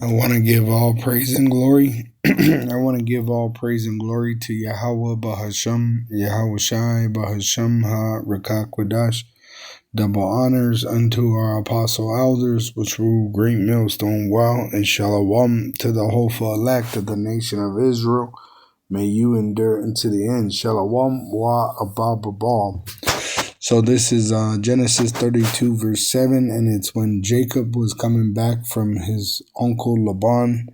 I want to give all praise and glory. I want to give all praise and glory to Yahweh Bahasham, Yahweh Shai Bahasham Ha Rakakwadash. Double honors unto our apostle elders, which rule great millstone well, and shalom to the hopeful elect of the nation of Israel. May you endure unto the end. Shalom wa abababal. So this is Genesis 32 verse 7, and it's when Jacob was coming back from his uncle Laban,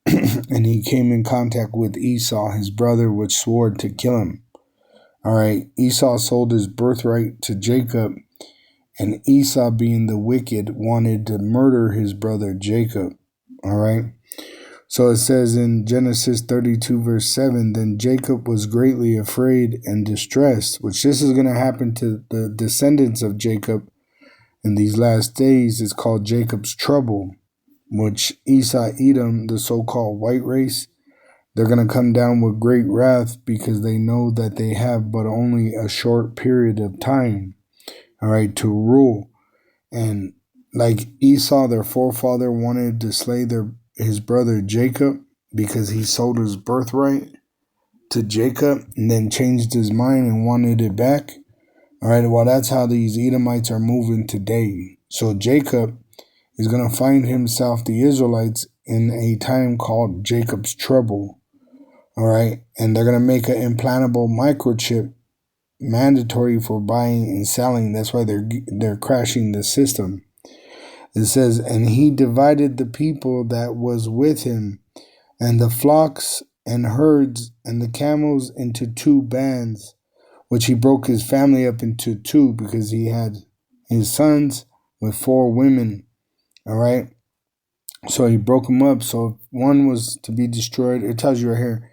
and he came in contact with Esau, his brother, which swore to kill him. All right, Esau sold his birthright to Jacob, and Esau, being the wicked, wanted to murder his brother Jacob. All right. So it says in Genesis 32 verse 7, then Jacob was greatly afraid and distressed, which this is going to happen to the descendants of Jacob in these last days. It's called Jacob's trouble, which Esau, Edom, the so-called white race, they're going to come down with great wrath because they know that they have but only a short period of time, all right, to rule. And like Esau, their forefather, wanted to slay his brother Jacob because he sold his birthright to Jacob and then changed his mind and wanted it back. All right, well, that's how these Edomites are moving today. So Jacob is going to find himself, the Israelites, in a time called Jacob's trouble. All right, and they're going to make an implantable microchip mandatory for buying and selling. That's why they're crashing the system. It says, and he divided the people that was with him, and the flocks and herds and the camels into two bands, which he broke his family up into two because he had his sons with 4 women. All right. So he broke them up. So if one was to be destroyed, it tells you right here.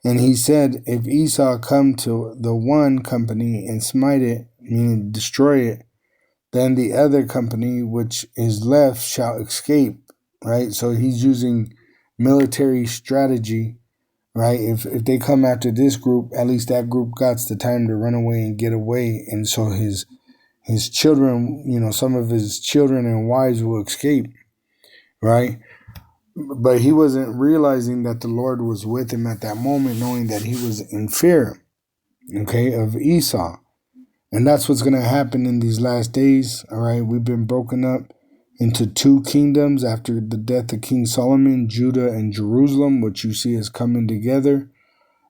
And he said, if Esau come to the one company and smite it, meaning destroy it, then the other company which is left shall escape, right? So he's using military strategy, right? If they come after this group, at least that group got the time to run away and get away. And so his children, some of his children and wives will escape, right? But he wasn't realizing that the Lord was with him at that moment, knowing that he was in fear, okay, of Esau. And that's what's going to happen in these last days. All right. We've been broken up into 2 kingdoms after the death of King Solomon, Judah and Jerusalem, which you see is coming together.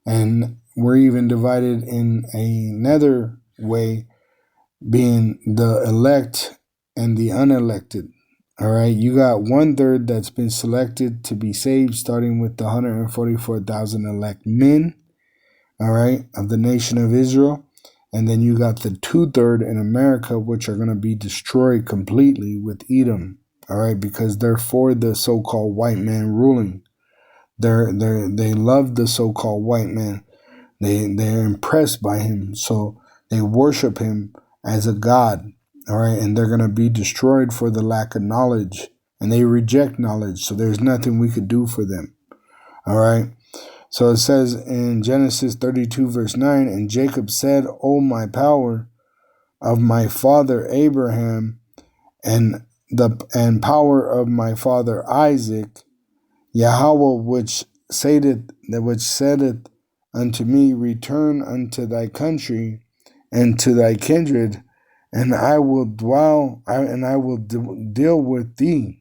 And we're even divided in another way, being the elect and the unelected. All right. You got 1/3 that's been selected to be saved, starting with the 144,000 elect men, all right, of the nation of Israel. And then you got the 2/3 in America, which are going to be destroyed completely with Edom. All right, because they're for the so-called white man ruling. They love the so-called white man. They're impressed by him, so they worship him as a god. All right, and they're going to be destroyed for the lack of knowledge, and they reject knowledge. So there's nothing we could do for them. All right. So it says in Genesis 32 verse 9, and Jacob said, O my power of my father Abraham and power of my father Isaac, Yahweh which saideth unto me, return unto thy country and to thy kindred, and I will deal with thee.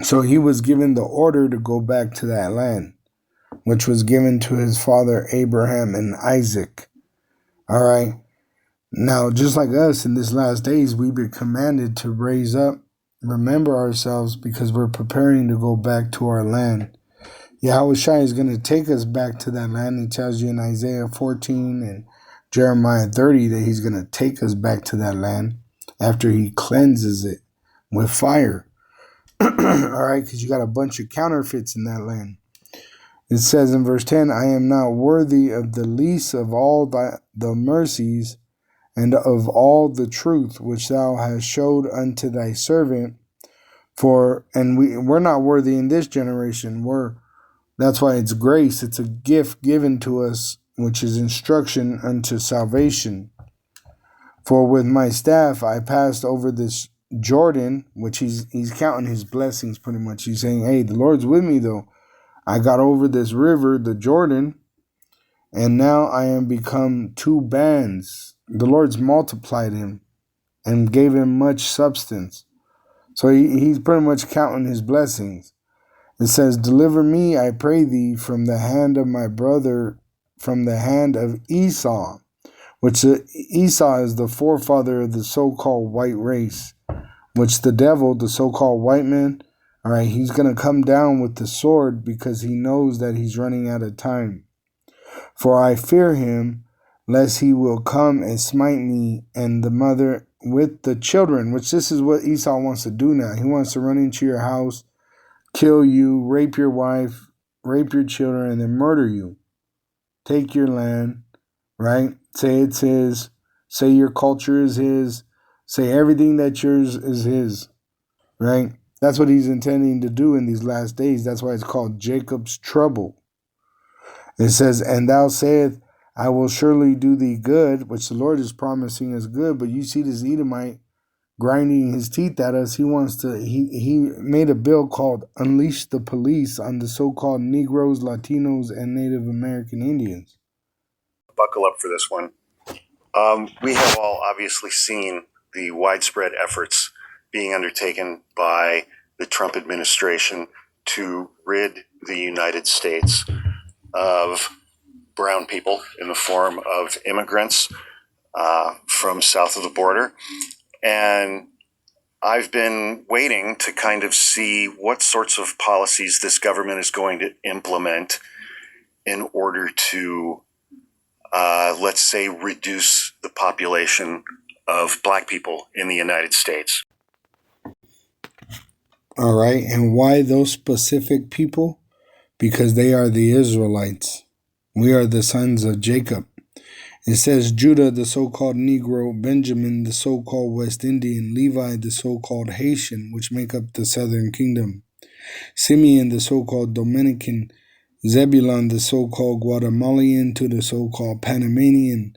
So he was given the order to go back to that land, which was given to his father Abraham and Isaac. All right. Now, just like us in this last days, we've been commanded to raise up, remember ourselves, because we're preparing to go back to our land. Yahweh Shai is going to take us back to that land. He tells you in Isaiah 14 and Jeremiah 30 that he's going to take us back to that land after he cleanses it with fire. All right, because you got a bunch of counterfeits in that land. It says in verse 10, I am not worthy of the least of all the mercies and of all the truth which thou hast showed unto thy servant. We're not worthy in this generation. That's why it's grace. It's a gift given to us, which is instruction unto salvation. For with my staff I passed over this Jordan, which he's counting his blessings pretty much. He's saying, hey, the Lord's with me though. I got over this river, the Jordan, and now I am become two bands. The Lord's multiplied him and gave him much substance. So he's pretty much counting his blessings. It says, deliver me, I pray thee, from the hand of my brother, from the hand of Esau, which Esau is the forefather of the so-called white race, which the devil, the so-called white man, all right, he's going to come down with the sword because he knows that he's running out of time. For I fear him, lest he will come and smite me and the mother with the children, which this is what Esau wants to do now. He wants to run into your house, kill you, rape your wife, rape your children, and then murder you. Take your land, right? Say it's his. Say your culture is his. Say everything that's yours is his, right? That's what he's intending to do in these last days. That's why it's called Jacob's trouble. It says, and thou sayest, I will surely do thee good, which the Lord is promising us good. But you see this Edomite grinding his teeth at us. He wants to, he made a bill called Unleash the Police on the so-called Negroes, Latinos, and Native American Indians. Buckle up for this one. We have all obviously seen the widespread efforts being undertaken by the Trump administration to rid the United States of brown people in the form of immigrants from south of the border. And I've been waiting to kind of see what sorts of policies this government is going to implement in order to, let's say, reduce the population of black people in the United States. All right. And why those specific people? Because they are the Israelites. We are the sons of Jacob. It says Judah, the so-called Negro, Benjamin, the so-called West Indian, Levi, the so-called Haitian, which make up the southern kingdom, Simeon, the so-called Dominican, Zebulun, the so-called Guatemalan to the so-called Panamanian,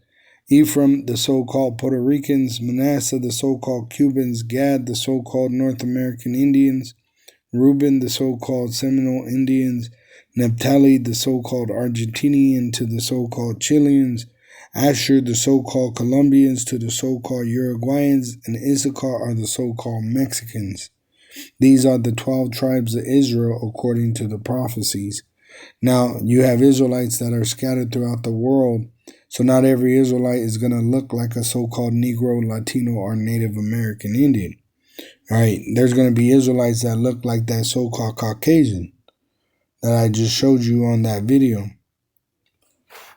Ephraim, the so-called Puerto Ricans, Manasseh, the so-called Cubans, Gad, the so-called North American Indians, Reuben, the so-called Seminole Indians, Naphtali, the so-called Argentinian to the so-called Chileans, Asher, the so-called Colombians to the so-called Uruguayans, and Issachar are the so-called Mexicans. These are the 12 tribes of Israel according to the prophecies. Now, you have Israelites that are scattered throughout the world, so not every Israelite is going to look like a so-called Negro, Latino, or Native American Indian. All right, there's going to be Israelites that look like that so-called Caucasian that I just showed you on that video.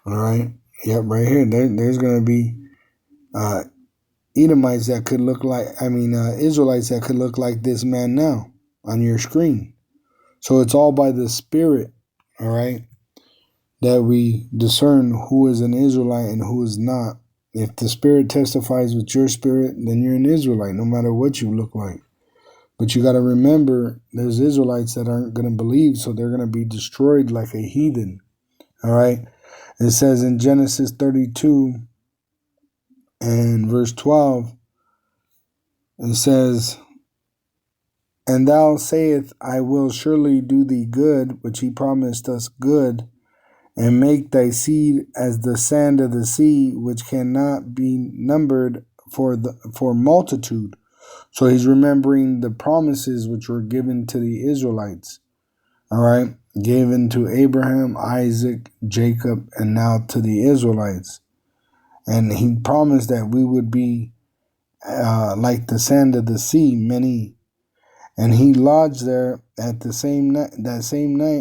All right, yep, right here. There's going to be Edomites that could look like, Israelites that could look like this man now on your screen. So it's all by the Spirit, all right, that we discern who is an Israelite and who is not. If the Spirit testifies with your spirit, then you're an Israelite, no matter what you look like. But you got to remember, there's Israelites that aren't going to believe, so they're going to be destroyed like a heathen. All right? It says in Genesis 32 and verse 12, it says, and thou sayest, I will surely do thee good, which he promised us good, and make thy seed as the sand of the sea, which cannot be numbered for multitude. So he's remembering the promises which were given to the Israelites, all right, given to Abraham, Isaac, Jacob, and now to the Israelites. And he promised that we would be like the sand of the sea, many. And he lodged there at the same night,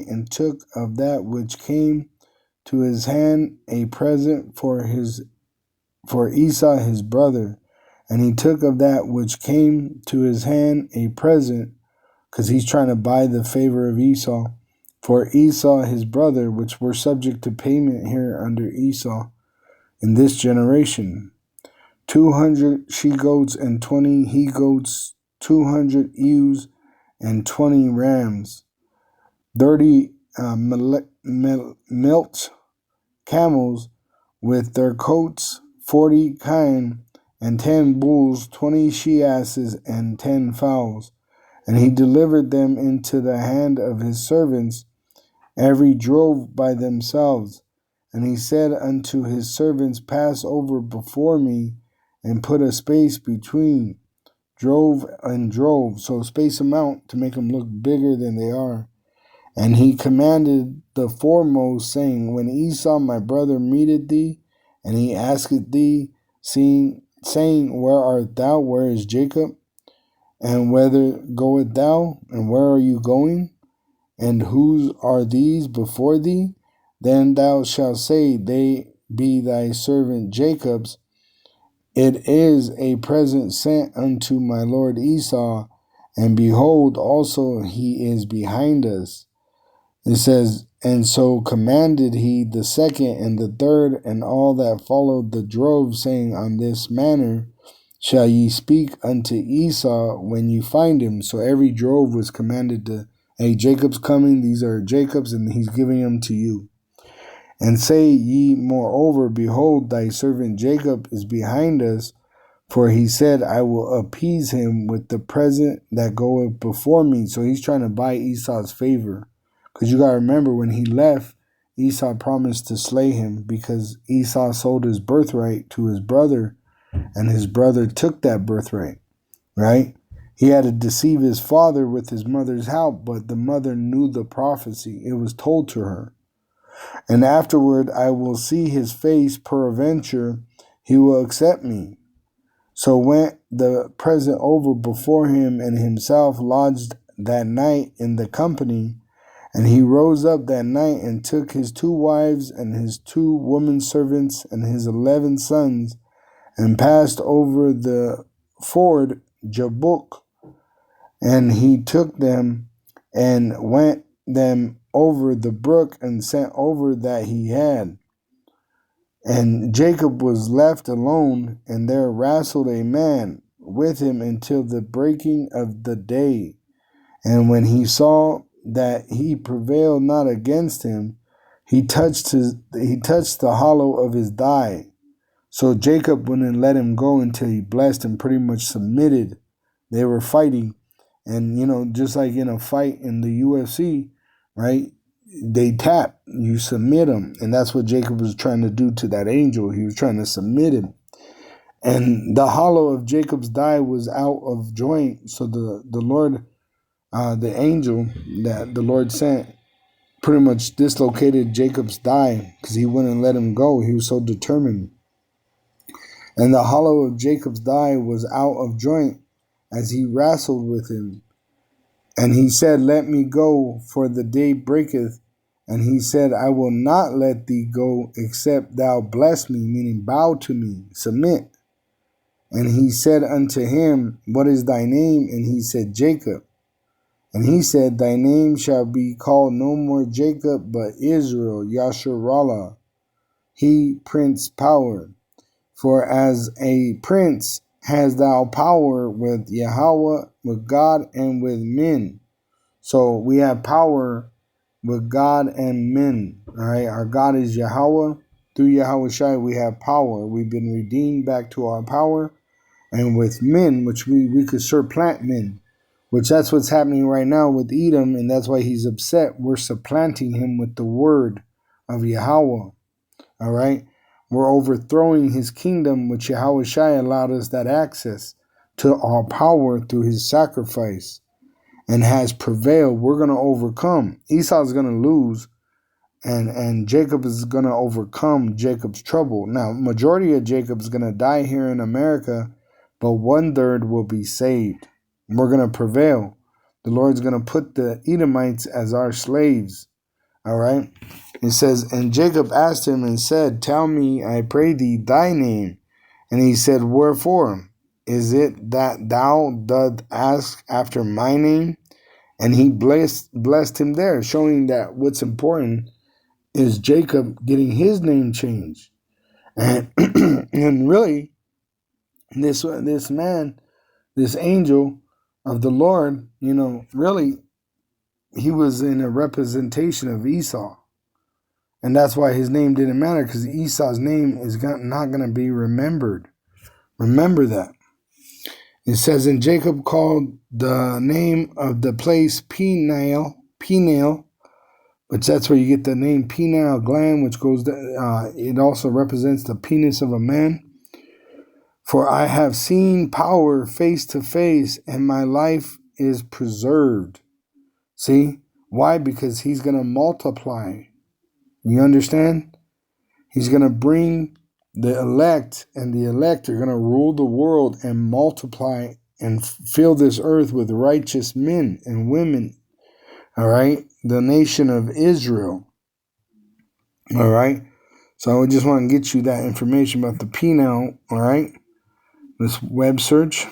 and took of that which came to his hand a present for Esau his brother. And he took of that which came to his hand a present, because he's trying to buy the favor of Esau, for Esau his brother, which were subject to payment here under Esau in this generation. 200 she-goats and 20 he-goats, 200 ewes and 20 rams, 30 milked camels with their coats, 40 kine, and 10 bulls, 20 she-asses, and 10 fowls. And he delivered them into the hand of his servants, every drove by themselves. And he said unto his servants, Pass over before me, and put a space between drove and drove. So space them out to make them look bigger than they are. And he commanded the foremost, saying, When Esau my brother meeteth thee, and he asketh thee, saying, Where art thou? Where is Jacob? And whither goest thou? And where are you going? And whose are these before thee? Then thou shalt say, They be thy servant Jacob's. It is a present sent unto my lord Esau, and behold, also he is behind us. It says, And so commanded he the second and the third, and all that followed the drove, saying, On this manner shall ye speak unto Esau when you find him. So every drove was commanded to, Hey, Jacob's coming, these are Jacob's, and he's giving them to you. And say ye moreover, Behold, thy servant Jacob is behind us, for he said, I will appease him with the present that goeth before me. So he's trying to buy Esau's favor. Because you got to remember, when he left, Esau promised to slay him because Esau sold his birthright to his brother, and his brother took that birthright, right? He had to deceive his father with his mother's help, but the mother knew the prophecy. It was told to her. And afterward I will see his face, peradventure he will accept me. So went the present over before him, and himself lodged that night in the company. And he rose up that night and took his 2 wives and his 2 women servants and his 11 sons, and passed over the ford Jabbok. And he took them and went them over the brook, and sent over that he had. And Jacob was left alone, and there wrestled a man with him until the breaking of the day. And when he saw that he prevailed not against him, he touched the hollow of his thigh. So Jacob wouldn't let him go until he blessed and pretty much submitted. They were fighting, and just like in a fight in the UFC, right? They tap, you submit them, and that's what Jacob was trying to do to that angel. He was trying to submit him, and the hollow of Jacob's thigh was out of joint. So the Lord, the angel that the Lord sent, pretty much dislocated Jacob's thigh because he wouldn't let him go. He was so determined, and the hollow of Jacob's thigh was out of joint as he wrestled with him. And he said, Let me go, for the day breaketh. And he said, I will not let thee go, except thou bless me, meaning bow to me, submit. And he said unto him, What is thy name? And he said, Jacob. And he said, Thy name shall be called no more Jacob, but Israel, Yasharallah, he prince power. For as a prince hast thou power with Yahweh, with God, and with men. So we have power with God and men. All right, our God is Yahweh. Through Yahweh Shai, we have power. We've been redeemed back to our power. And with men, which we could supplant men, which that's what's happening right now with Edom, and that's why he's upset. We're supplanting him with the word of Yahweh. All right, we're overthrowing his kingdom, which Yahweh Shai allowed us that access to our power through his sacrifice, and has prevailed. We're going to overcome. Esau's going to lose, and Jacob is going to overcome Jacob's trouble. Now, majority of Jacob is going to die here in America, but 1/3 will be saved. We're going to prevail. The Lord's going to put the Edomites as our slaves. All right. It says, And Jacob asked him and said, Tell me, I pray thee, thy name. And he said, Wherefore? Is it that thou dost ask after my name? And he blessed him there, showing that what's important is Jacob getting his name changed. And and really, this man, this angel of the Lord, really, he was in a representation of Esau. And that's why his name didn't matter, because Esau's name is not going to be remembered. Remember that. It says, and Jacob called the name of the place Peniel, which that's where you get the name pineal gland, which goes, it also represents the penis of a man. For I have seen power face to face, and my life is preserved. See? Why? Because he's going to multiply. You understand? He's going to bring the elect, and the elect are going to rule the world and multiply and fill this earth with righteous men and women. All right? The nation of Israel. All right? So I just want to get you that information about the penile. All right? This web search.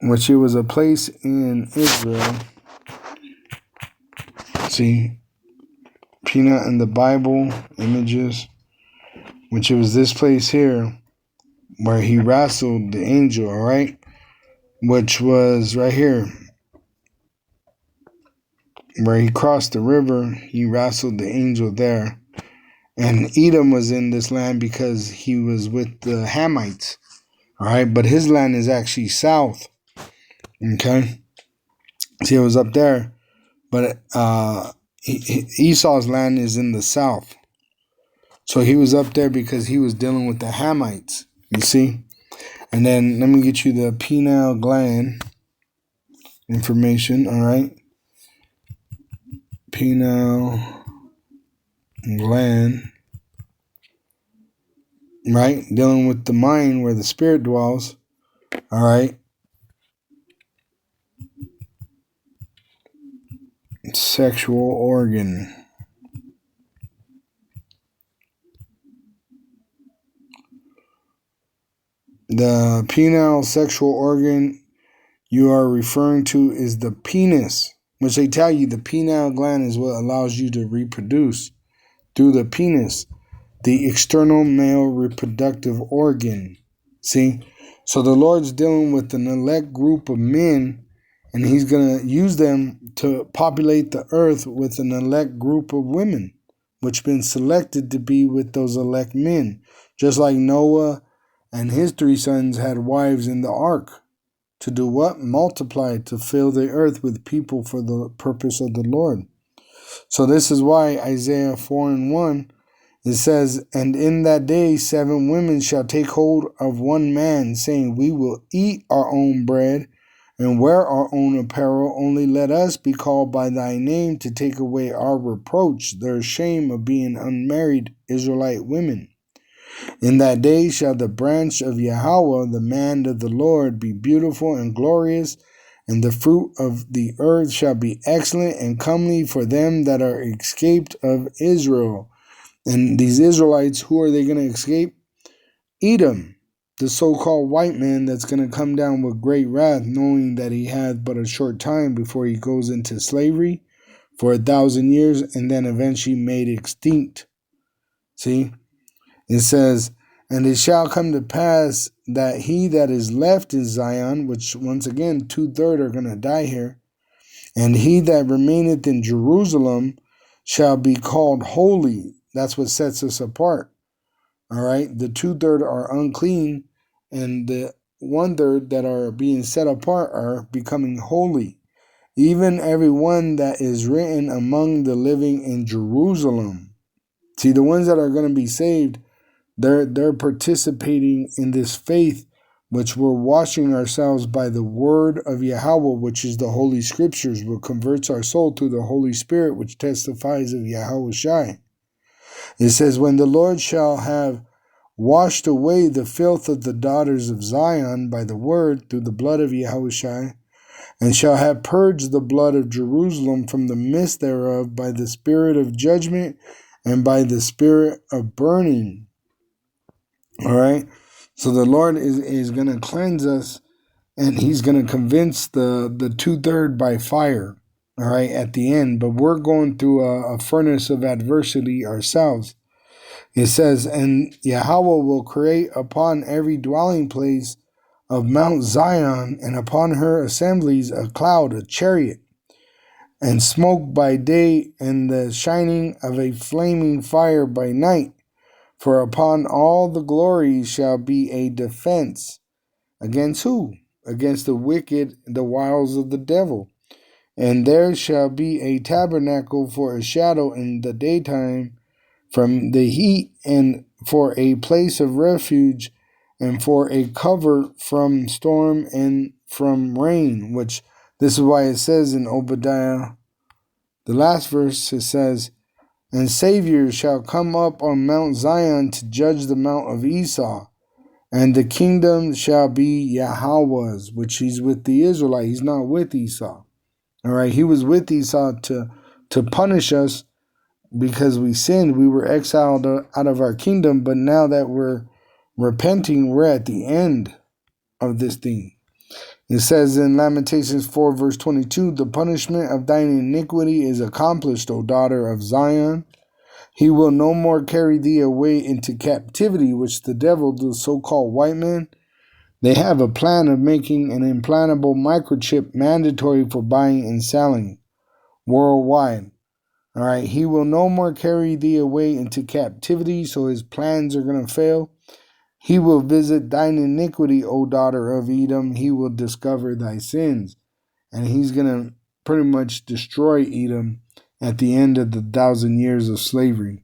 Which it was a place in Israel. See? Peanut in the Bible, images. Which it was this place here where he wrestled the angel, all right? Which was right here. Where he crossed the river, he wrestled the angel there. And Edom was in this land because he was with the Hamites, all right? But his land is actually south, okay? See, it was up there. But Esau's land is in the south. So he was up there because he was dealing with the Hamites, you see? And then let me get you the pineal gland information, all right? Pineal gland, right? Dealing with the mind where the spirit dwells, all right? Sexual organ. The penile sexual organ you are referring to is the penis, which they tell you the pineal gland is what allows you to reproduce through the penis, the external male reproductive organ. See? So the Lord's dealing with an elect group of men, and he's going to use them to populate the earth with an elect group of women, which been selected to be with those elect men. Just like Noah and his 3 sons had wives in the ark. To do what? Multiply, to fill the earth with people for the purpose of the Lord. So this is why Isaiah 4:1, it says, and in that day 7 women shall take hold of one man, saying, we will eat our own bread and wear our own apparel. Only let us be called by thy name to take away our reproach, their shame of being unmarried Israelite women. In that day shall the branch of Yahweh, the man of the Lord, be beautiful and glorious, and the fruit of the earth shall be excellent and comely for them that are escaped of Israel. And these Israelites, who are they going to escape? Edom, the so-called white man that's going to come down with great wrath, knowing that he had but a short time before he goes into slavery for 1,000 years and then eventually made extinct. See? It says, and it shall come to pass that he that is left in Zion, which once again 2/3 are going to die here, and he that remaineth in Jerusalem shall be called holy. That's what sets us apart. All right. The 2/3 are unclean, and the 1/3 that are being set apart are becoming holy. Even every one that is written among the living in Jerusalem. See, the ones that are going to be saved, they're participating in this faith, which we're washing ourselves by the word of Yahweh, which is the Holy Scriptures, which converts our soul to the Holy Spirit, which testifies of Yahweh Shai. It says, when the Lord shall have washed away the filth of the daughters of Zion by the word through the blood of Yahweh Shai, and shall have purged the blood of Jerusalem from the midst thereof by the spirit of judgment and by the spirit of burning. All right. So the Lord is going to cleanse us, and he's going to convince the 2/3 by fire. All right. At the end. But we're going through a furnace of adversity ourselves. It says, and Yahweh will create upon every dwelling place of Mount Zion and upon her assemblies a cloud, a chariot. and smoke by day, and the shining of a flaming fire by night. For upon all the glory shall be a defense. Against who? Against the wicked, the wiles of the devil. And there shall be a tabernacle for a shadow in the daytime from the heat, and for a place of refuge, and for a cover from storm and from rain. Which, this is why it says in Obadiah, the last verse, it says, and Savior shall come up on Mount Zion to judge the Mount of Esau. And the kingdom shall be Yahweh's, which he's with the Israelites. He's not with Esau. All right, he was with Esau to punish us because we sinned. We were exiled out of our kingdom, but now that we're repenting, we're at the end of this thing. It says in Lamentations 4, verse 22, the punishment of thine iniquity is accomplished, O daughter of Zion. He will no more carry thee away into captivity, which the devil, the so-called white man, they have a plan of making an implantable microchip mandatory for buying and selling worldwide. All right, he will no more carry thee away into captivity, so his plans are going to fail. He will visit thine iniquity, O daughter of Edom. He will discover thy sins. And he's going to pretty much destroy Edom at the end of the 1,000 years of slavery.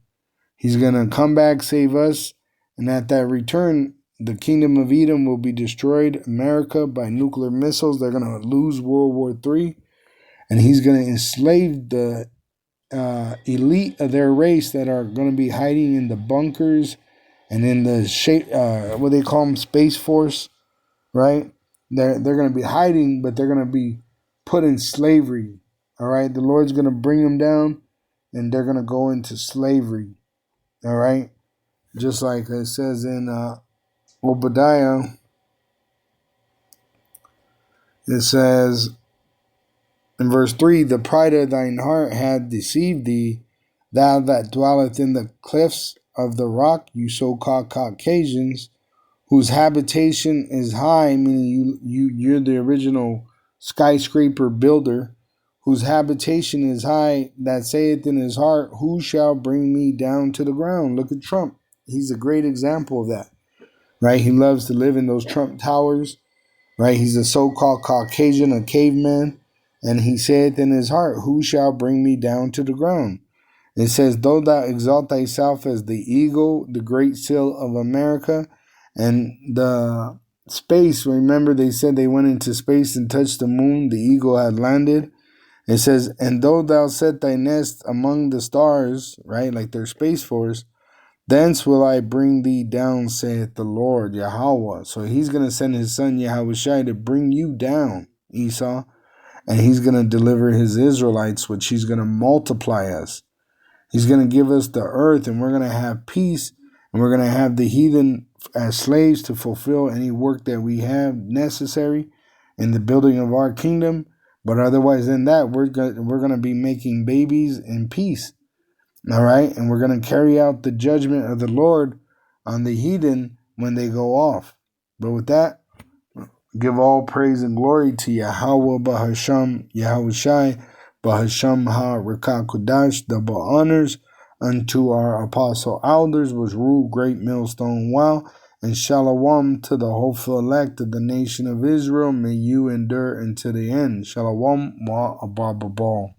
He's going to come back, save us, and at that return, the kingdom of Edom will be destroyed, America, by nuclear missiles. They're going to lose World War III, and he's going to enslave the elite of their race that are going to be hiding in the bunkers and in the what they call them, Space Force, right? They're going to be hiding, but they're going to be put in slavery. All right, the Lord's going to bring them down, and they're going to go into slavery. All right, just like it says in Obadiah, it says in verse 3, the pride of thine heart hath deceived thee, thou that dwelleth in the cliffs of the rock, you so-called Caucasians, whose habitation is high, meaning you're the original skyscraper builder, whose habitation is high, that saith in his heart, who shall bring me down to the ground? Look at Trump. He's a great example of that, right? He loves to live in those Trump towers, right? He's a so-called Caucasian, a caveman, and he saith in his heart, who shall bring me down to the ground? It says, though thou exalt thyself as the eagle, the great seal of America, and the space, remember they said they went into space and touched the moon, the eagle had landed. It says, and though thou set thy nest among the stars, right, like their Space Force, thence will I bring thee down, saith the Lord, Yahweh. So he's going to send his son, Yahushai, to bring you down, Esau, and he's going to deliver his Israelites, which he's going to multiply us. He's going to give us the earth, and we're going to have peace, and we're going to have the heathen as slaves to fulfill any work that we have necessary in the building of our kingdom. But otherwise than that, we're going to be making babies in peace. All right? And we're going to carry out the judgment of the Lord on the heathen when they go off. But with that, give all praise and glory to Yahweh Bahasham, Yahushai, Bahasham Ha Rekakudash, double honors unto our apostle elders, which rule great millstone wow, and shalom to the hopeful elect of the nation of Israel. May you endure unto the end. Shalom wa abababal.